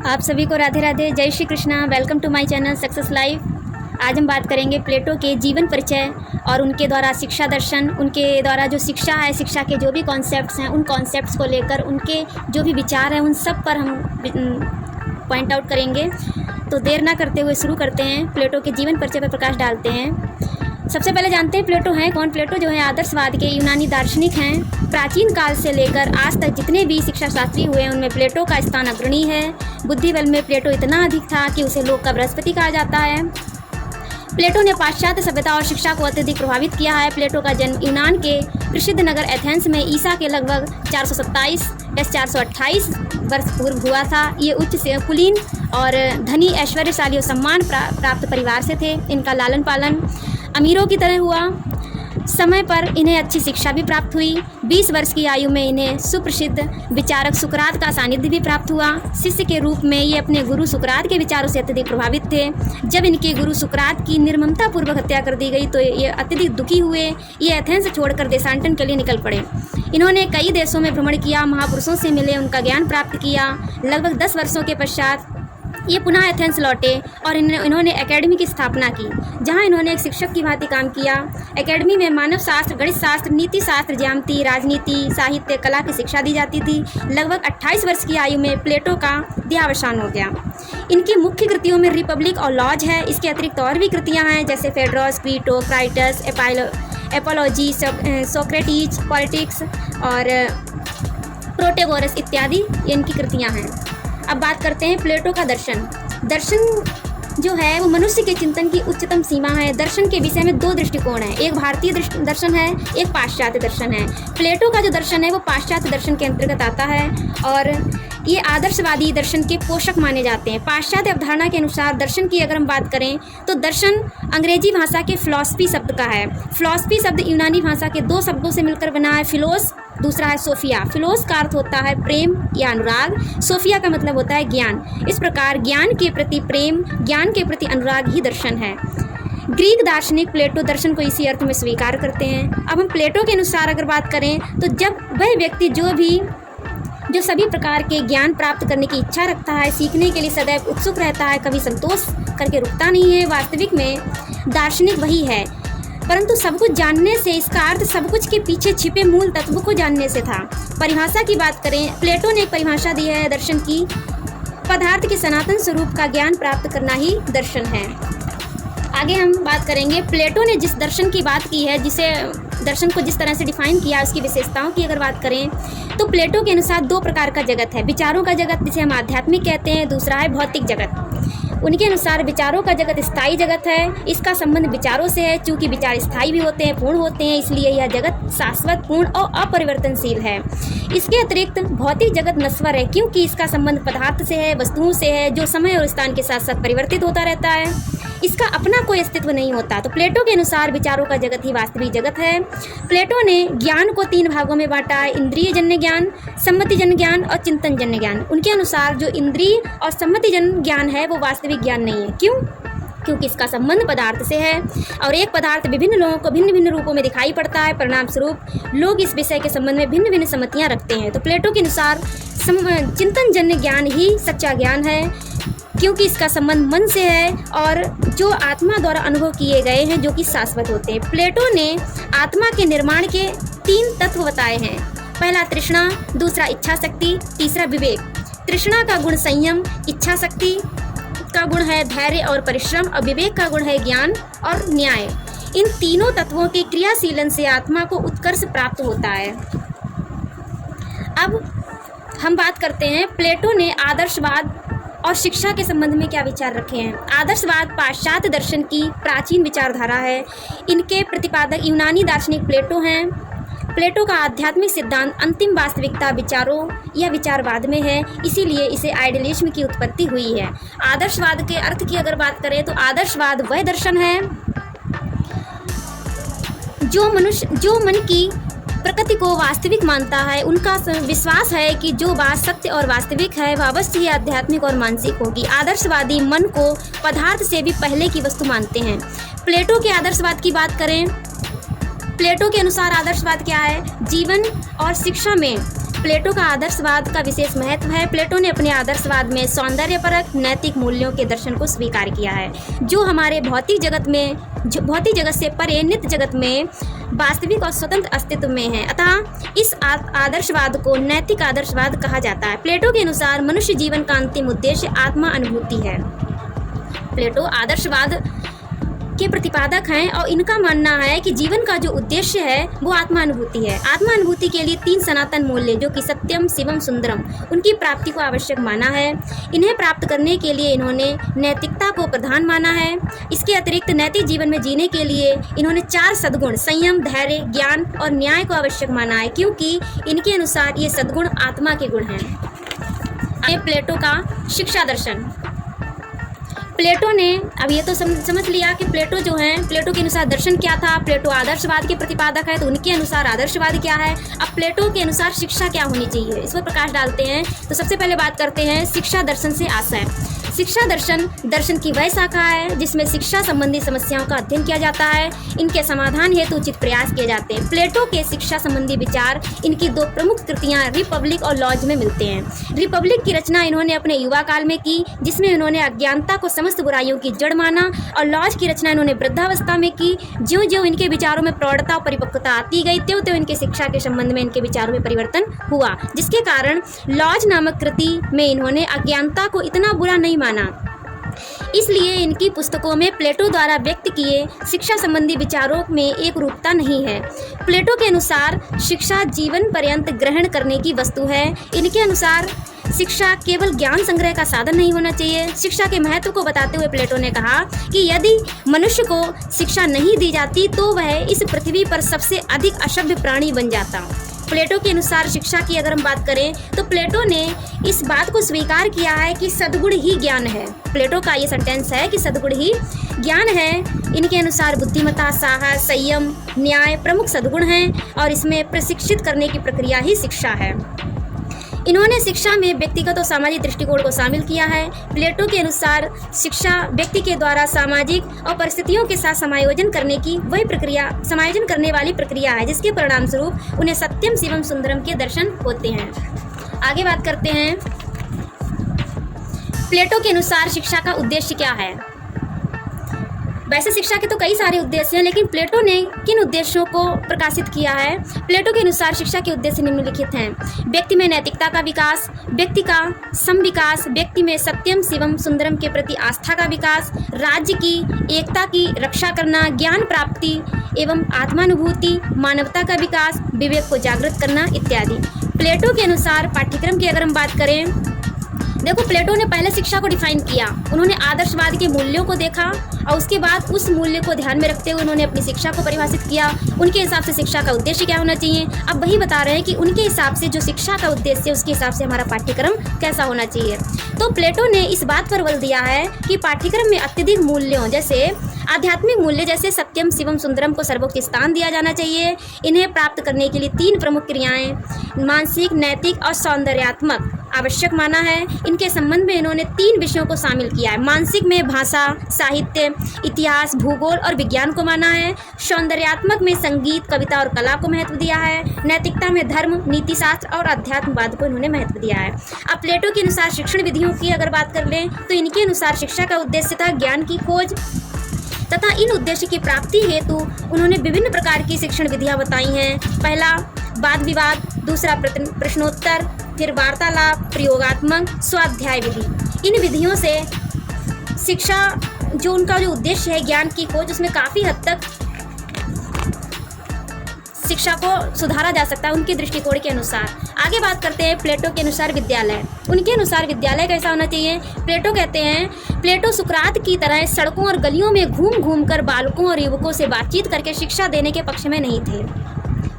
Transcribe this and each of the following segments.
आप सभी को राधे राधे, जय Shri Krishna. Welcome to my channel success life. आज हम बात करेंगे प्लेटो के जीवन परिचय और उनके द्वारा शिक्षा दर्शन, उनके द्वारा जो शिक्षा है, शिक्षा के जो भी कॉन्सेप्ट्स हैं, उन कॉन्सेप्ट्स को लेकर उनके जो भी विचार हैं, उन सब पर हम पॉइंट आउट करेंगे। तो देर ना करते हुए शुरू करते हैं, प्लेटो के जीवन परिचय पर प्रकाश डालते हैं। सबसे पहले जानते हैं प्लेटो हैं कौन। प्लेटो जो है आदर्शवाद के यूनानी दार्शनिक हैं। प्राचीन काल से लेकर आज तक जितने भी शिक्षा शास्त्री हुए हैं उनमें प्लेटो का स्थान अग्रणी है। बुद्धि बल में प्लेटो इतना अधिक था कि उसे लोक का बृहस्पति कहा जाता है। प्लेटो ने पाश्चात्य सभ्यता और शिक्षा को अत्यधिक प्रभावित किया है। प्लेटो का जन्म यूनान के प्रसिद्ध नगर एथेंस में ईसा के लगभग 427 या 428 वर्ष पूर्व हुआ था। ये उच्च से कुलीन और धनी, ऐश्वर्यशाली और सम्मान प्राप्त परिवार से थे। इनका लालन पालन अमीरों की तरह हुआ। समय पर इन्हें अच्छी शिक्षा भी प्राप्त हुई। 20 वर्ष की आयु में इन्हें सुप्रसिद्ध विचारक सुकरात का सानिध्य भी प्राप्त हुआ। शिष्य के रूप में ये अपने गुरु सुकरात के विचारों से अत्यधिक प्रभावित थे। जब इनके गुरु सुकरात की निर्ममतापूर्वक हत्या कर दी गई तो ये अत्यधिक दुखी हुए। ये एथेंस छोड़कर देशांतरण के लिए निकल पड़े। इन्होंने कई देशों में भ्रमण किया, महापुरुषों से मिले, उनका ज्ञान प्राप्त किया। लगभग 10 वर्षों के पश्चात ये पुनः एथेंस लौटे और इन्होंने एकेडमी की स्थापना की, जहां इन्होंने एक शिक्षक की भांति काम किया। एकेडमी में मानव शास्त्र, गणित शास्त्र, नीति शास्त्र, ज्यामिति, राजनीति, साहित्य, कला की शिक्षा दी जाती थी। लगभग 28 वर्ष की आयु में प्लेटो का देहावसान हो गया। इनकी मुख्य कृतियों में रिपब्लिक और लॉज है। इसके अतिरिक्त और भी कृतियाँ हैं जैसे फेड्रोस, क्रीटो, क्राइटस, एपोलॉजी, सोक्रेटिस, पॉलिटिक्स और प्रोटेगोरस इत्यादि ये इनकी कृतियाँ हैं। अब बात करते हैं प्लेटो का दर्शन। दर्शन जो है वो मनुष्य के चिंतन की उच्चतम सीमा है। दर्शन के विषय में 2 दृष्टिकोण हैं, एक भारतीय दर्शन है, एक पाश्चात्य दर्शन है। प्लेटो का जो दर्शन है वो पाश्चात्य दर्शन के अंतर्गत आता है और ये आदर्शवादी दर्शन के पोषक माने जाते हैं। पाश्चात्य अवधारणा के अनुसार दर्शन की अगर हम बात करें तो दर्शन अंग्रेजी भाषा के फिलॉसफी शब्द का है। फिलॉसफी शब्द यूनानी भाषा के 2 शब्दों से मिलकर बना है, फिलोस, दूसरा है सोफिया। फिलोस का अर्थ होता है प्रेम या अनुराग, सोफिया का मतलब होता है ज्ञान। इस प्रकार ज्ञान के प्रति प्रेम, ज्ञान के प्रति अनुराग ही दर्शन है। ग्रीक दार्शनिक प्लेटो दर्शन को इसी अर्थ में स्वीकार करते हैं। अब हम प्लेटो के अनुसार अगर बात करें तो जब वह व्यक्ति जो सभी प्रकार के ज्ञान प्राप्त करने की इच्छा रखता है, सीखने के लिए सदैव उत्सुक रहता है, कभी संतोष करके रुकता नहीं है, वास्तविक में दार्शनिक वही है। परंतु सब कुछ जानने से इसका अर्थ सब कुछ के पीछे छिपे मूल तत्व को जानने से था। परिभाषा की बात करें, प्लेटो ने एक परिभाषा दी है दर्शन की, पदार्थ के सनातन स्वरूप का ज्ञान प्राप्त करना ही दर्शन है। आगे हम बात करेंगे प्लेटो ने जिस दर्शन की बात की है, जिसे दर्शन को जिस तरह से डिफाइन किया, उसकी विशेषताओं की अगर बात करें तो प्लेटो के अनुसार 2 प्रकार का जगत है। विचारों का जगत जिसे हम आध्यात्मिक कहते हैं, दूसरा है भौतिक जगत। उनके अनुसार विचारों का जगत स्थायी जगत है। इसका संबंध विचारों से है। चूँकि विचार स्थायी भी होते हैं, पूर्ण होते हैं, इसलिए यह जगत शाश्वत, पूर्ण और अपरिवर्तनशील है। इसके अतिरिक्त भौतिक जगत नश्वर है, क्योंकि इसका संबंध पदार्थ से है, वस्तुओं से है, जो समय और स्थान के साथ साथ परिवर्तित होता रहता है। इसका अपना कोई अस्तित्व नहीं होता। तो प्लेटो के अनुसार विचारों का जगत ही वास्तविक जगत है। प्लेटो ने ज्ञान को 3 भागों में बांटा है, इंद्रिय जन्य ज्ञान, सम्मतिजन्य ज्ञान और चिंतन जन्य ज्ञान। उनके अनुसार जो इंद्रिय और सम्मतिजन्य ज्ञान है वो वास्तविक ज्ञान नहीं है। क्यों? क्योंकि इसका संबंध पदार्थ से है और एक पदार्थ विभिन्न लोगों को भिन्न भिन्न रूपों में दिखाई पड़ता है। परिणाम स्वरूप लोग इस विषय के संबंध में भिन्न भिन्न सम्मतियाँ रखते हैं। तो प्लेटो के अनुसार चिंतन जन्य ज्ञान ही सच्चा ज्ञान है, क्योंकि इसका संबंध मन से है और जो आत्मा द्वारा अनुभव किए गए हैं, जो कि शाश्वत होते हैं। प्लेटो ने आत्मा के निर्माण के 3 तत्व बताए हैं। पहला तृष्णा, दूसरा इच्छा शक्ति, तीसरा विवेक। तृष्णा का गुण संयम, इच्छा शक्ति का गुण है धैर्य और परिश्रम और विवेक का गुण है ज्ञान और न्याय। इन तीनों तत्वों के क्रियाशीलन से आत्मा को उत्कर्ष प्राप्त होता है। अब हम बात करते हैं प्लेटो ने आदर्शवाद और शिक्षा के संबंध में क्या विचार रखे हैं। आदर्शवाद पाश्चात्य दर्शन की प्राचीन विचारधारा है। इनके प्रतिपादक यूनानी दार्शनिक प्लेटो हैं। प्लेटो का आध्यात्मिक सिद्धांत अंतिम वास्तविकता विचारों या विचारवाद में है, इसीलिए इसे आइडियलिज्म की उत्पत्ति हुई है। आदर्शवाद के अर्थ की अगर बात करें तो आदर्शवाद वह दर्शन है जो मन की प्रकृति को वास्तविक मानता है। उनका विश्वास है कि जो बात सत्य और वास्तविक है वह अवश्य ही आध्यात्मिक और मानसिक होगी। आदर्शवादी मन को पदार्थ से भी पहले की वस्तु मानते हैं। प्लेटो के आदर्शवाद की बात करें, प्लेटो के अनुसार आदर्शवाद क्या है? जीवन और शिक्षा में प्लेटो का आदर्शवाद का विशेष महत्व है। प्लेटो ने अपने आदर्शवाद में सौंदर्यपरक नैतिक मूल्यों के दर्शन को स्वीकार किया है, जो हमारे भौतिक जगत से परे नित्य जगत में वास्तविक और स्वतंत्र अस्तित्व में है। अतः इस आदर्शवाद को नैतिक आदर्शवाद कहा जाता है। प्लेटो के अनुसार मनुष्य जीवन का अंतिम उद्देश्य आत्मा अनुभूति है। प्लेटो आदर्शवाद के प्रतिपादक हैं और इनका मानना है कि जीवन का जो उद्देश्य है वो आत्मानुभूति है। आत्मानुभूति के लिए 3 सनातन मूल्य जो कि सत्यम, शिवम, सुंदरम, उनकी प्राप्ति को आवश्यक माना है। इन्हें प्राप्त करने के लिए इन्होंने नैतिकता को प्रधान माना है। इसके अतिरिक्त नैतिक जीवन में जीने के लिए इन्होंने 4 सद्गुण संयम, धैर्य, ज्ञान और न्याय को आवश्यक माना है, क्योंकि इनके अनुसार ये सद्गुण आत्मा के गुण हैं। प्लेटो का शिक्षा दर्शन। प्लेटो ने अब ये तो समझ लिया कि प्लेटो जो हैं, प्लेटो के अनुसार दर्शन क्या था। प्लेटो आदर्शवाद के प्रतिपादक है, तो उनके अनुसार आदर्शवाद क्या है। अब प्लेटो के अनुसार शिक्षा क्या होनी चाहिए, इस पर प्रकाश डालते हैं। तो सबसे पहले बात करते हैं शिक्षा दर्शन से आशय। शिक्षा दर्शन की वह शाखा है जिसमें शिक्षा संबंधी समस्याओं का अध्ययन किया जाता है, इनके समाधान हेतु उचित प्रयास किए जाते हैं। प्लेटो के शिक्षा संबंधी विचार इनकी 2 प्रमुख कृतियां रिपब्लिक और लॉज में मिलते हैं। रिपब्लिक की रचना इन्होंने अपने युवा काल में की, जिसमें इन्होंने अज्ञानता को समस्त बुराइयों की जड़ माना, और लॉज की रचना इन्होंने वृद्धावस्था में की। ज्यों ज्यों इनके विचारों में प्रौढ़ता और परिपक्वता आती गई, त्यों त्यों इनके शिक्षा के संबंध में इनके विचारों में परिवर्तन हुआ, जिसके कारण लॉज नामक कृति में इन्होंने अज्ञानता को इतना बुरा नहीं माना। इसलिए इनकी पुस्तकों में प्लेटो द्वारा व्यक्त किए शिक्षा संबंधी विचारों में एक रूपता नहीं है। प्लेटो के अनुसार शिक्षा जीवन पर्यंत ग्रहण करने की वस्तु है। इनके अनुसार शिक्षा केवल ज्ञान संग्रह का साधन नहीं होना चाहिए। शिक्षा के महत्व को बताते हुए प्लेटो ने कहा कि यदि मनुष्य को शिक्षा नहीं दी जाती तो वह इस पृथ्वी पर सबसे अधिक असभ्य प्राणी बन जाता। प्लेटो के अनुसार शिक्षा की अगर हम बात करें तो प्लेटो ने इस बात को स्वीकार किया है कि सद्गुण ही ज्ञान है। प्लेटो का ये सेंटेंस है कि सद्गुण ही ज्ञान है। इनके अनुसार बुद्धिमत्ता, साहस, संयम, न्याय प्रमुख सद्गुण हैं और इसमें प्रशिक्षित करने की प्रक्रिया ही शिक्षा है। इन्होंने शिक्षा में व्यक्तिगत और सामाजिक दृष्टिकोण को शामिल किया है। प्लेटो के अनुसार शिक्षा व्यक्ति के द्वारा सामाजिक और परिस्थितियों के साथ समायोजन करने वाली प्रक्रिया है, जिसके परिणाम स्वरूप उन्हें सत्यम, शिवम, सुंदरम के दर्शन होते हैं। आगे बात करते हैं प्लेटो के अनुसार शिक्षा का उद्देश्य क्या है। वैसे शिक्षा के तो कई सारे उद्देश्य हैं, लेकिन प्लेटो ने किन उद्देश्यों को प्रकाशित किया है। प्लेटो के अनुसार शिक्षा के उद्देश्य निम्नलिखित हैं। व्यक्ति में नैतिकता का विकास, व्यक्ति का समविकास, व्यक्ति में सत्यम, शिवम, सुंदरम के प्रति आस्था का विकास, राज्य की एकता की रक्षा करना, ज्ञान प्राप्ति एवं आत्मानुभूति, मानवता का विकास, विवेक को जागृत करना इत्यादि। प्लेटो के अनुसार पाठ्यक्रम की अगर हम बात करें, देखो प्लेटो ने पहले शिक्षा को डिफाइन किया। उन्होंने आदर्शवाद के मूल्यों को देखा और उसके बाद उस मूल्य को ध्यान में रखते हुए उन्होंने अपनी शिक्षा को परिभाषित किया। उनके हिसाब से शिक्षा का उद्देश्य क्या होना चाहिए। अब वही बता रहे हैं कि उनके हिसाब से जो शिक्षा का उद्देश्य है उसके हिसाब से हमारा पाठ्यक्रम कैसा होना चाहिए। तो प्लेटो ने इस बात पर बल दिया है कि पाठ्यक्रम में अत्यधिक मूल्यों जैसे आध्यात्मिक मूल्य जैसे सत्यम, शिवम, सुंदरम को सर्वोच्च स्थान दिया जाना चाहिए। इन्हें प्राप्त करने के लिए 3 प्रमुख क्रियाएं मानसिक, नैतिक और सौंदर्यात्मक आवश्यक माना है। इनके संबंध में इन्होंने 3 विषयों को शामिल किया है। मानसिक में भाषा, साहित्य, इतिहास, भूगोल और विज्ञान को माना है। सौंदर्यात्मक में संगीत, कविता और कला को महत्व दिया है। नैतिकता में धर्म, नीतिशास्त्र और अध्यात्मवाद को इन्होंने महत्व दिया है। अब प्लेटो के अनुसार शिक्षण विधियों की अगर बात कर लें तो इनके अनुसार शिक्षा का उद्देश्य था ज्ञान की खोज तथा इन उद्देश्य की प्राप्ति हेतु उन्होंने विभिन्न प्रकार की शिक्षण विधियां बताई हैं। पहला वाद विवाद, दूसरा प्रश्नोत्तर, फिर वार्तालाप, प्रयोगात्मक, स्वाध्याय विधि। इन विधियों से शिक्षा जो उनका जो उद्देश्य है ज्ञान की खोज, उसमें काफ़ी हद तक शिक्षा को सुधारा जा सकता है उनके दृष्टिकोण के अनुसार। आगे बात करते हैं प्लेटो के अनुसार विद्यालय। उनके अनुसार विद्यालय कैसा होना चाहिए। प्लेटो कहते हैं, प्लेटो सुकरात की तरह सड़कों और गलियों में घूम घूम कर बालकों और युवकों से बातचीत करके शिक्षा देने के पक्ष में नहीं थे,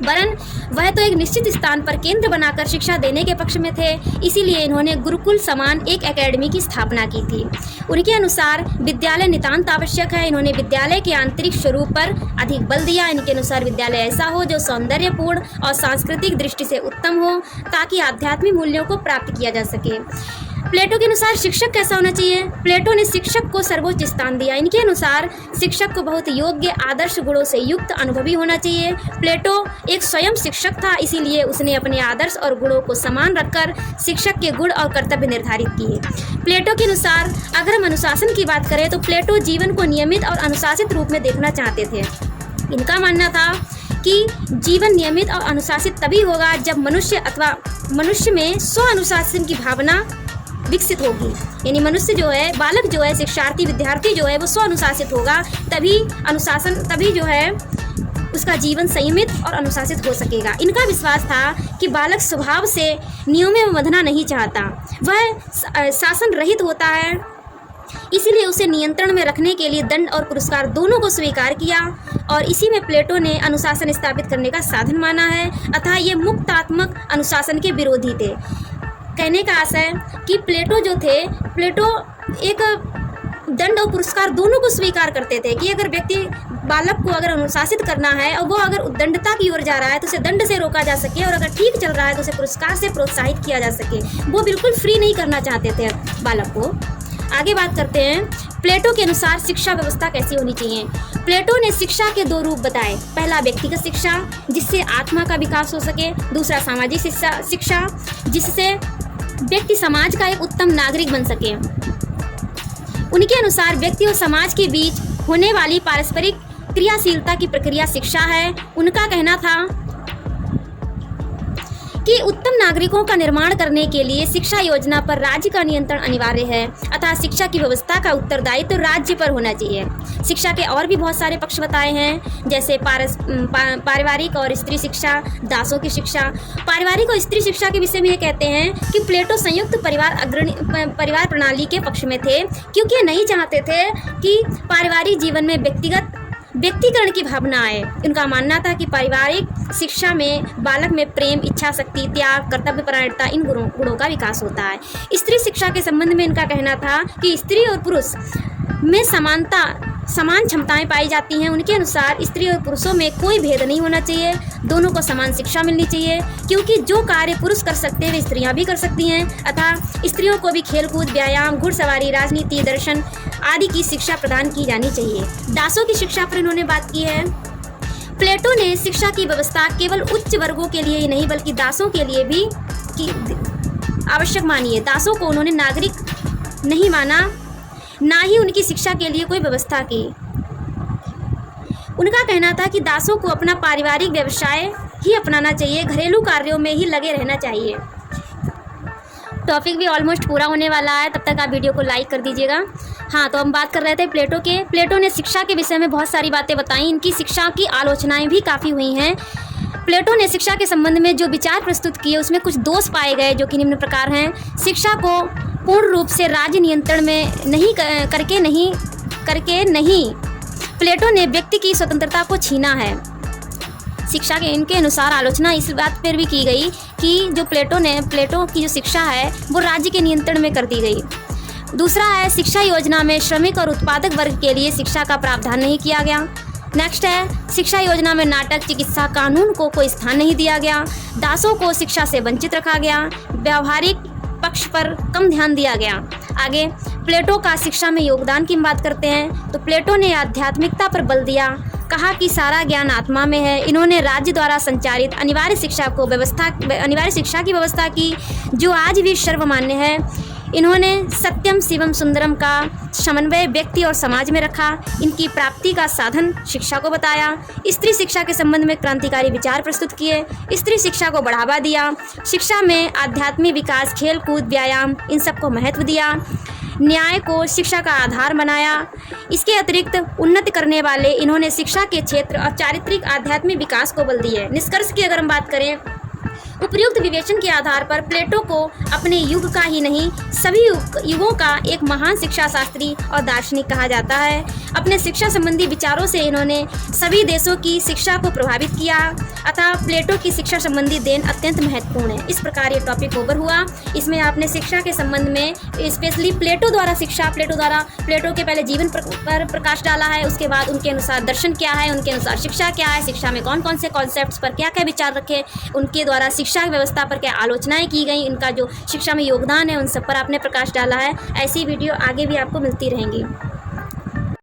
वरन वह तो एक निश्चित स्थान पर केंद्र बनाकर शिक्षा देने के पक्ष में थे। इसीलिए इन्होंने गुरुकुल समान एक एकेडमी की स्थापना की थी। उनके अनुसार विद्यालय नितांत आवश्यक है। इन्होंने विद्यालय के आंतरिक स्वरूप पर अधिक बल दिया। इनके अनुसार विद्यालय ऐसा हो जो सौंदर्यपूर्ण और सांस्कृतिक दृष्टि से उत्तम हो, ताकि आध्यात्मिक मूल्यों को प्राप्त किया जा सके। प्लेटो के अनुसार शिक्षक कैसा होना चाहिए? प्लेटो ने शिक्षक को सर्वोच्च स्थान दिया। इनके अनुसार शिक्षक को बहुत योग्य आदर्श गुणों से युक्त अनुभवी होना चाहिए। प्लेटो एक स्वयं शिक्षक था, इसीलिए उसने अपने आदर्श और गुणों को समान रखकर शिक्षक के गुण और कर्तव्य निर्धारित किए। प्लेटो के अनुसार अगर हम अनुशासन की बात करें तो प्लेटो जीवन को नियमित और अनुशासित रूप में देखना चाहते थे। इनका मानना था कि जीवन नियमित और अनुशासित तभी होगा जब मनुष्य में स्व अनुशासन की भावना विकसित होगी। यानी मनुष्य जो है, बालक जो है, शिक्षार्थी विद्यार्थी जो है वो स्व अनुशासित होगा, तभी जो है उसका जीवन संयमित और अनुशासित हो सकेगा। इनका विश्वास था कि बालक स्वभाव से नियमों में बंधना नहीं चाहता, वह शासन रहित होता है, इसीलिए उसे नियंत्रण में रखने के लिए दंड और पुरस्कार दोनों को स्वीकार किया और इसी में प्लेटो ने अनुशासन स्थापित करने का साधन माना है। अतः ये मुक्तात्मक अनुशासन के विरोधी थे। कहने का आशय कि प्लेटो जो थे, प्लेटो एक दंड और पुरस्कार दोनों को स्वीकार करते थे कि अगर बालक को अगर अनुशासित करना है और वो अगर उद्दंडता की ओर जा रहा है तो उसे दंड से रोका जा सके, और अगर ठीक चल रहा है तो उसे पुरस्कार से प्रोत्साहित किया जा सके। वो बिल्कुल फ्री नहीं करना चाहते थे बालक को। आगे बात करते हैं, प्लेटो के अनुसार शिक्षा व्यवस्था कैसी होनी चाहिए। प्लेटो ने शिक्षा के दो रूप बताए। पहला व्यक्तिगत शिक्षा, जिससे आत्मा का विकास हो सके। दूसरा सामाजिक शिक्षा, जिससे व्यक्ति समाज का एक उत्तम नागरिक बन सके। उनके अनुसार व्यक्ति और समाज के बीच होने वाली पारस्परिक क्रियाशीलता की प्रक्रिया शिक्षा है। उनका कहना था कि उत्तम नागरिकों का निर्माण करने के लिए शिक्षा योजना पर राज्य का नियंत्रण अनिवार्य है, अतः शिक्षा की व्यवस्था का उत्तरदायित्व राज्य पर होना चाहिए। शिक्षा के और भी बहुत सारे पक्ष बताए हैं, जैसे पारिवारिक और स्त्री शिक्षा, दासों की शिक्षा। पारिवारिक और स्त्री शिक्षा के विषय में ये कहते हैं कि प्लेटो संयुक्त परिवार प्रणाली के पक्ष में थे, क्योंकि ये नहीं चाहते थे कि पारिवारिक जीवन में व्यक्तिकरण की भावना आए। उनका मानना था कि पारिवारिक शिक्षा में बालक में प्रेम, इच्छा शक्ति, त्याग, कर्तव्यपरायणता, इन गुणों का विकास होता है। स्त्री शिक्षा के संबंध में इनका कहना था कि स्त्री और पुरुष में समान क्षमताएं पाई जाती हैं। उनके अनुसार स्त्री और पुरुषों में कोई भेद नहीं होना चाहिए, दोनों को समान शिक्षा मिलनी चाहिए, क्योंकि जो कार्य पुरुष कर सकते हैं वे स्त्रियां भी कर सकती हैं। अतः स्त्रियों को भी खेलकूद, व्यायाम, घुड़सवारी, राजनीति, दर्शन आदि की शिक्षा प्रदान की जानी चाहिए। दासों की शिक्षा पर इन्होंने बात की है। प्लेटो ने शिक्षा की व्यवस्था केवल उच्च वर्गों के लिए ही नहीं बल्कि दासों के लिए भी आवश्यक मानी है। दासों को उन्होंने नागरिक नहीं माना, ना ही उनकी शिक्षा के लिए कोई व्यवस्था की। उनका कहना था कि दासों को अपना पारिवारिक व्यवसाय ही अपनाना चाहिए, घरेलू कार्यों में ही लगे रहना चाहिए। टॉपिक भी ऑलमोस्ट पूरा होने वाला है, तब तक आप वीडियो को लाइक कर दीजिएगा। हाँ, तो हम बात कर रहे थे प्लेटो के। प्लेटो ने शिक्षा के विषय में बहुत सारी बातें बताई। इनकी शिक्षा की आलोचनाएं भी काफ़ी हुई हैं। प्लेटो ने शिक्षा के संबंध में जो विचार प्रस्तुत किए उसमें कुछ दोष पाए गए, जो कि निम्न प्रकार हैं। शिक्षा को पूर्ण रूप से राज्य नियंत्रण में करके नहीं, प्लेटो ने व्यक्ति की स्वतंत्रता को छीना है। शिक्षा के इनके अनुसार आलोचना इस बात पर भी की गई कि जो प्लेटो की जो शिक्षा है वो राज्य के नियंत्रण में कर दी गई। दूसरा है, शिक्षा योजना में श्रमिक और उत्पादक वर्ग के लिए शिक्षा का प्रावधान नहीं किया गया। नेक्स्ट है, शिक्षा योजना में नाटक, चिकित्सा, कानून को कोई स्थान नहीं दिया गया। दासों को शिक्षा से वंचित रखा गया। व्यावहारिक पक्ष पर कम ध्यान दिया गया। आगे प्लेटो का शिक्षा में योगदान की बात करते हैं तो प्लेटो ने आध्यात्मिकता पर बल दिया, कहा कि सारा ज्ञान आत्मा में है। इन्होंने राज्य द्वारा संचालित अनिवार्य शिक्षा की व्यवस्था की, जो आज भी सर्वमान्य है। इन्होंने सत्यम शिवम सुंदरम का समन्वय व्यक्ति और समाज में रखा। इनकी प्राप्ति का साधन शिक्षा को बताया। स्त्री शिक्षा के संबंध में क्रांतिकारी विचार प्रस्तुत किए। स्त्री शिक्षा को बढ़ावा दिया। शिक्षा में आध्यात्मिक विकास, खेल कूद, व्यायाम, इन सब को महत्व दिया। न्याय को शिक्षा का आधार बनाया। इसके अतिरिक्त उन्नति करने वाले इन्होंने शिक्षा के क्षेत्र और चारित्रिक आध्यात्मिक विकास को बल दिया। निष्कर्ष की अगर हम बात करें, उपयुक्त विवेचन के आधार पर प्लेटो को अपने युग का ही नहीं सभी युगों का एक महान शिक्षा शास्त्री और दार्शनिक कहा जाता है। अपने शिक्षा संबंधी विचारों से इन्होंने सभी देशों की शिक्षा को प्रभावित किया। अतः प्लेटो की शिक्षा संबंधी देन अत्यंत महत्वपूर्ण है। इस प्रकार ये टॉपिक ओवर हुआ। इसमें आपने शिक्षा के संबंध में स्पेशली प्लेटो द्वारा प्लेटो के पहले जीवन पर प्रकाश डाला है। उसके बाद उनके अनुसार दर्शन क्या है, उनके अनुसार शिक्षा क्या है, शिक्षा में कौन कौन से कॉन्सेप्ट्स पर क्या क्या विचार रखे, उनके द्वारा शिक्षा शिक्षा व्यवस्था पर क्या आलोचनाएँ की गई, इनका जो शिक्षा में योगदान है उन सब पर आपने प्रकाश डाला है। ऐसी वीडियो आगे भी आपको मिलती रहेंगी।